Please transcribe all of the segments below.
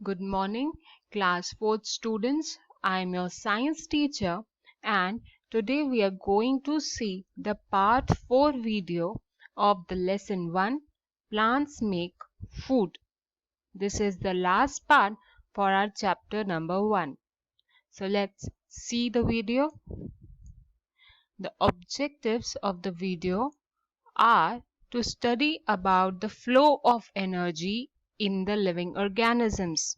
Good morning, class 4th students. I am your science teacher and today we are going to see the part 4 video of the lesson 1 Plants Make Food. This is the last part for our chapter number 1. So let's see the video. The objectives of the video are to study about the flow of energy in the living organisms.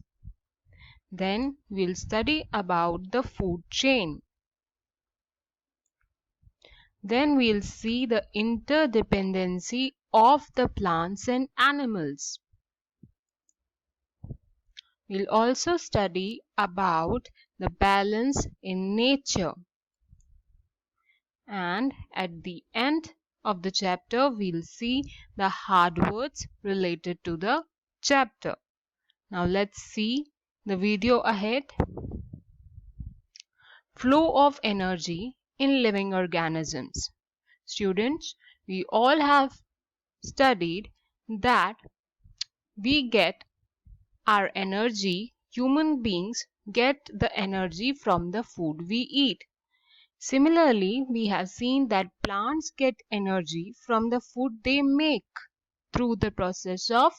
Then we'll study about the food chain. Then we'll see the interdependency of the plants and animals. We'll also study about the balance in nature. And at the end of the chapter, we'll see the hard words related to the chapter. Now let's see the video ahead. Flow of energy in living organisms. Students, we all have studied that we get our energy, human beings get the energy from the food we eat. Similarly, we have seen that plants get energy from the food they make through the process of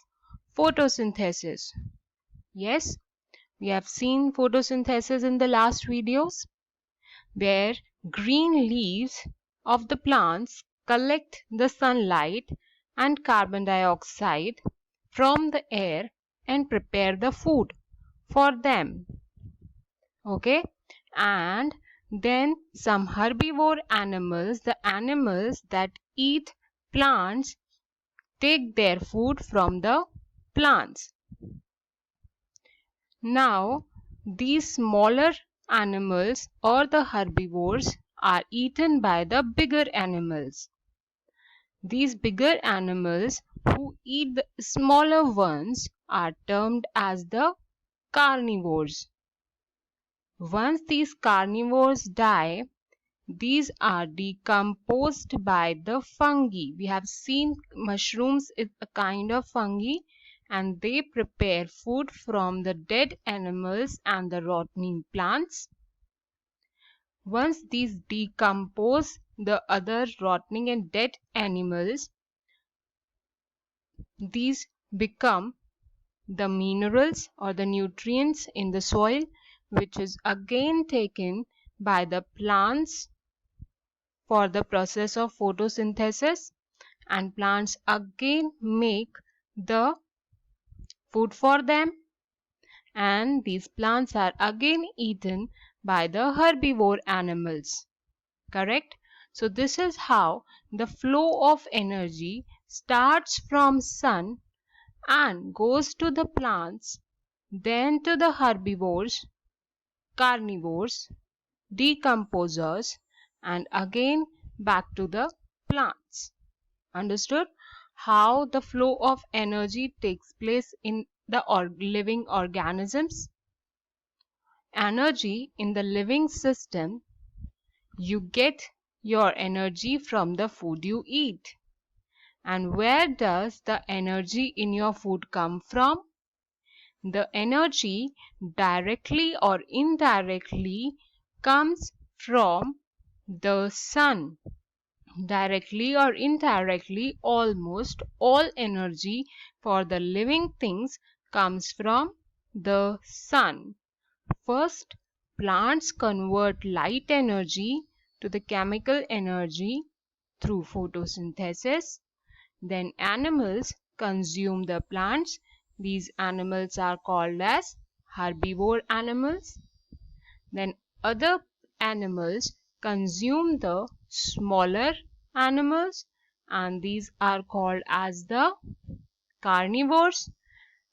photosynthesis. Yes, we have seen photosynthesis in the last videos, where green leaves of the plants collect the sunlight and carbon dioxide from the air and prepare the food for them. Okay, and then some herbivore animals, the animals that eat plants, take their food from the plants. Now, these smaller animals or the herbivores are eaten by the bigger animals. These bigger animals who eat the smaller ones are termed as the carnivores. Once these carnivores die, these are decomposed by the fungi. We have seen mushrooms is a kind of fungi and they prepare food from the dead animals and the rotting plants. Once these decompose the other rotting and dead animals, these become the minerals or the nutrients in the soil, which is again taken by the plants for the process of photosynthesis, and plants again make the food for them, and these plants are again eaten by the herbivore animals. Correct? So this is how the flow of energy starts from sun and goes to the plants, then to the herbivores, carnivores, decomposers, and again back to the plants. Understood? How the flow of energy takes place in the living organisms? Energy in the living system, you get your energy from the food you eat. And where does the energy in your food come from? The energy directly or indirectly comes from the sun. Directly or indirectly, almost all energy for the living things comes from the sun. First, plants convert light energy to the chemical energy through photosynthesis. Then animals consume the plants. These animals are called as herbivore animals. Then other animals consume the smaller animals, and these are called as the carnivores.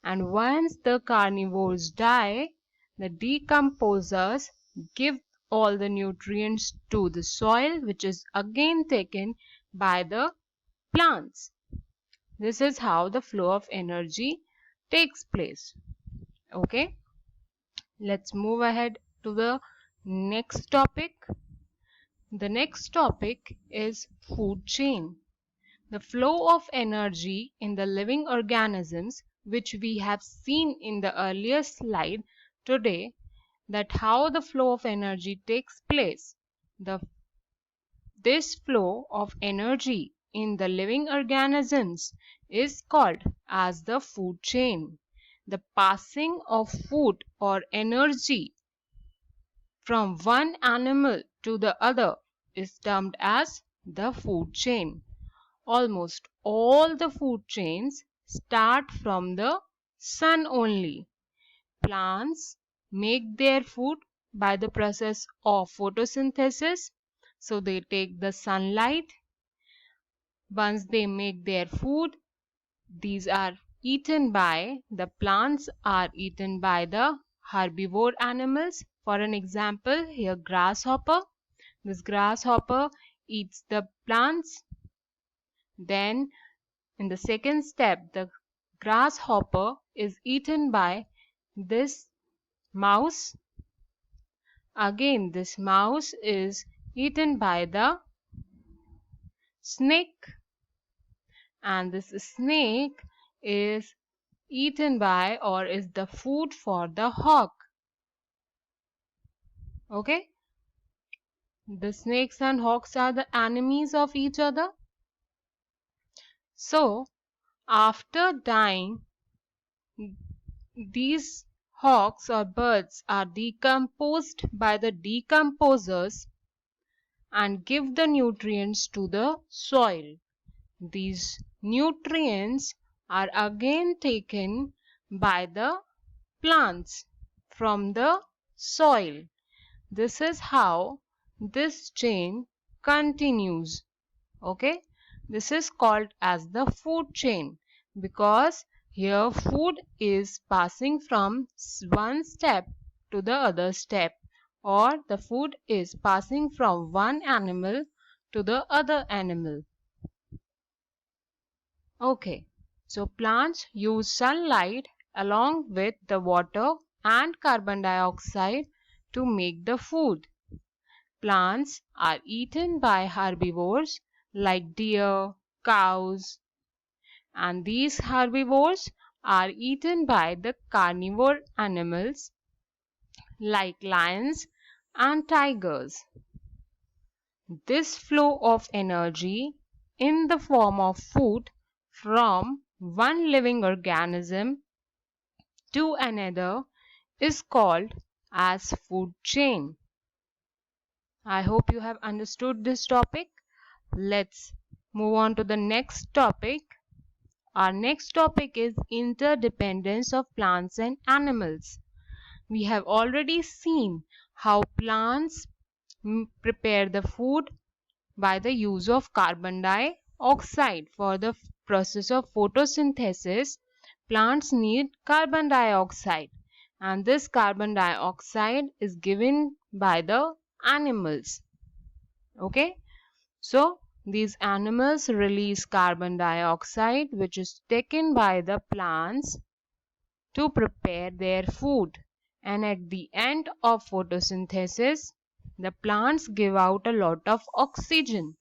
And once the carnivores die, the decomposers give all the nutrients to the soil, which is again taken by the plants. This is how the flow of energy takes place. Okay, let's move ahead to the next topic. The next topic is food chain. The flow of energy in the living organisms which we have seen in the earlier slide today, that how the flow of energy takes place. This flow of energy in the living organisms is called as the food chain. The passing of food or energy from one animal to the other is termed as the food chain. Almost all the food chains start from the sun only. Plants make their food by the process of photosynthesis. So they take the sunlight. Once they make their food, these are eaten by the plants, are eaten by the herbivore animals. For an example, here grasshopper. This grasshopper eats the plants. Then in the second step, the grasshopper is eaten by this mouse. Again, this mouse is eaten by the snake, and this snake is eaten by or is the food for the hawk. Okay, the snakes and hawks are the enemies of each other. So after dying, these hawks or birds are decomposed by the decomposers and give the nutrients to the soil. These nutrients are again taken by the plants from the soil. This is how this chain continues. Okay, this is called as the food chain because here food is passing from one step to the other step, or the food is passing from one animal to the other animal. Okay, so plants use sunlight along with the water and carbon dioxide to make the food. Plants are eaten by herbivores like deer, cows, and these herbivores are eaten by the carnivore animals like lions and tigers. This flow of energy in the form of food from one living organism to another is called as food chain. I hope you have understood this topic. Let's move on to the next topic. Our next topic is interdependence of plants and animals. We have already seen how plants prepare the food by the use of carbon dioxide. For the process of photosynthesis, plants need carbon dioxide, and this carbon dioxide is given by the animals. Okay, so these animals release carbon dioxide which is taken by the plants to prepare their food, and at the end of photosynthesis the plants give out a lot of oxygen.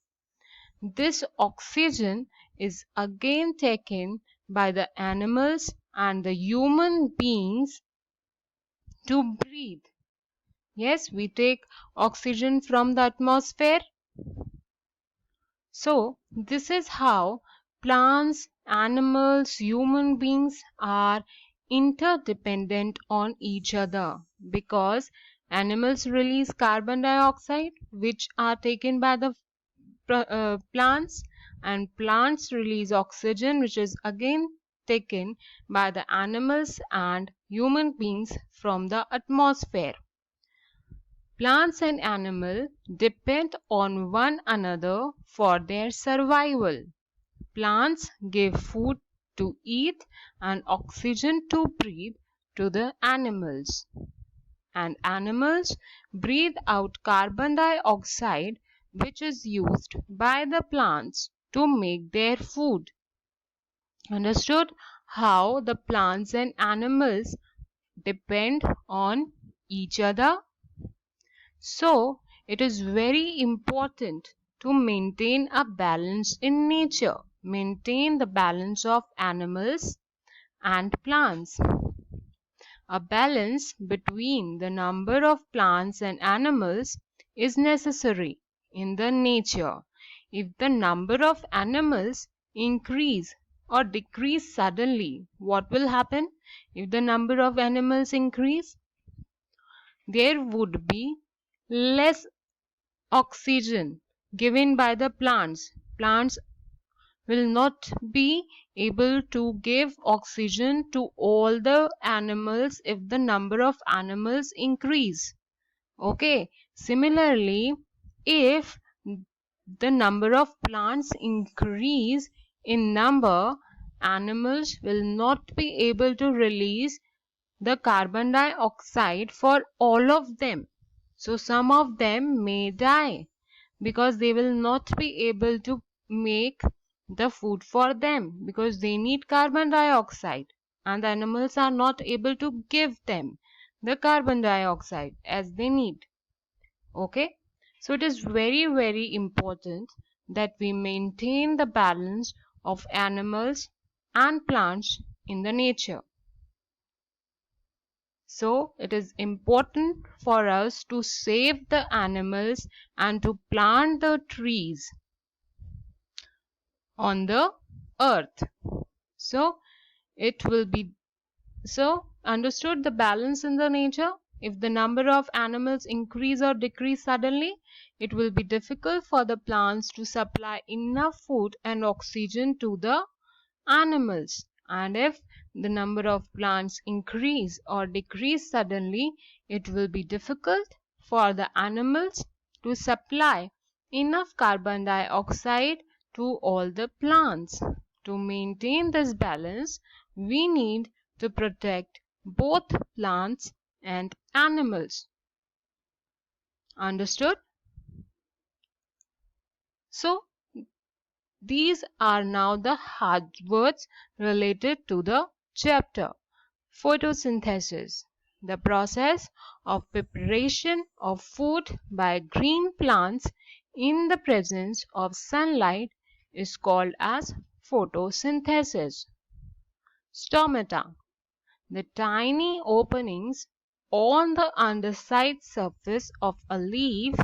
This oxygen is again taken by the animals and the human beings to breathe. Yes, we take oxygen from the atmosphere. So this is how plants, animals, human beings are interdependent on each other, because animals release carbon dioxide which are taken by the plants, and plants release oxygen which is again taken by the animals and human beings from the atmosphere. Plants and animals depend on one another for their survival. Plants give food to eat and oxygen to breathe to the animals, and animals breathe out carbon dioxide which is used by the plants to make their food. Understood how the plants and animals depend on each other? So it is very important to maintain a balance in nature, maintain the balance of animals and plants. A balance between the number of plants and animals is necessary in the nature. If the number of animals increase or decrease suddenly, what will happen? If the number of animals increase, there would be less oxygen given by the plants. Plants will not be able to give oxygen to all the animals if the number of animals increase. Okay, similarly, if the number of plants increase in number, animals will not be able to release the carbon dioxide for all of them. So some of them may die because they will not be able to make the food for them because they need carbon dioxide and the animals are not able to give them the carbon dioxide as they need. Okay, so it is very important that we maintain the balance of animals and plants in the nature. So it is important for us to save the animals and to plant the trees on the earth. So it will be understood the balance in the nature. If the number of animals increase or decrease suddenly, it will be difficult for the plants to supply enough food and oxygen to the animals. And if the number of plants increase or decrease suddenly, it will be difficult for the animals to supply enough carbon dioxide to all the plants. To maintain this balance, we need to protect both plants and animals. Understood? So, these are now the hard words related to the chapter. Photosynthesis. The process of preparation of food by green plants in the presence of sunlight is called as photosynthesis. Stomata. The tiny openings on the underside surface of a leaf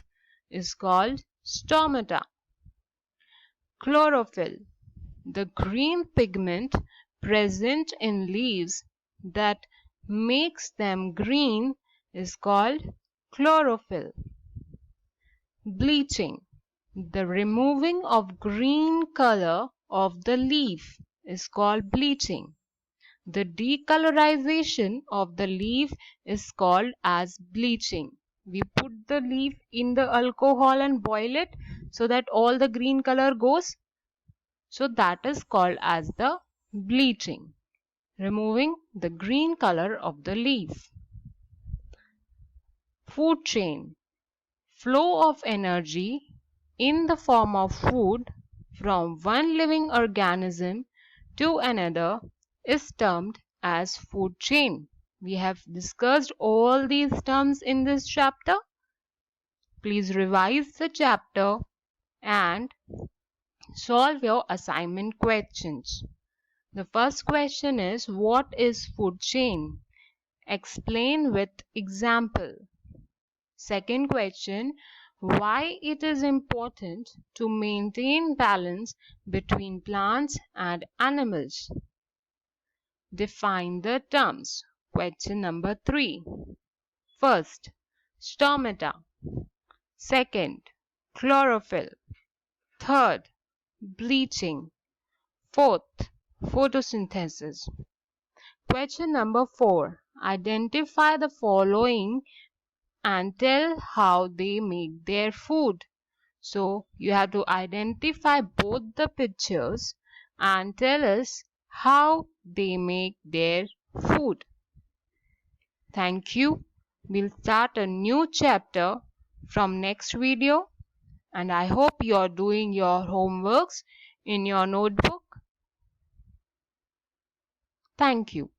is called stomata. Chlorophyll. The green pigment present in leaves that makes them green is called chlorophyll. Bleaching. The removing of green color of the leaf is called bleaching. The decolorization of the leaf is called as bleaching. We put the leaf in the alcohol and boil it so that all the green color goes. So that is called as the bleaching, removing the green color of the leaf. Food chain. Flow of energy in the form of food from one living organism to another is termed as food chain. We have discussed all these terms in this chapter. Please revise the chapter and solve your assignment questions. The first question is, what is food chain? Explain with example. Second question, why it is important to maintain balance between plants and animals? Define the terms. Question number 3. First, stomata. Second, chlorophyll. Third, bleaching. Fourth, photosynthesis. Question number 4. Identify the following and tell how they make their food. So you have to identify both the pictures and tell us how they make their food. Thank you. We'll start a new chapter from next video, and I hope you are doing your homeworks in your notebook. Thank you.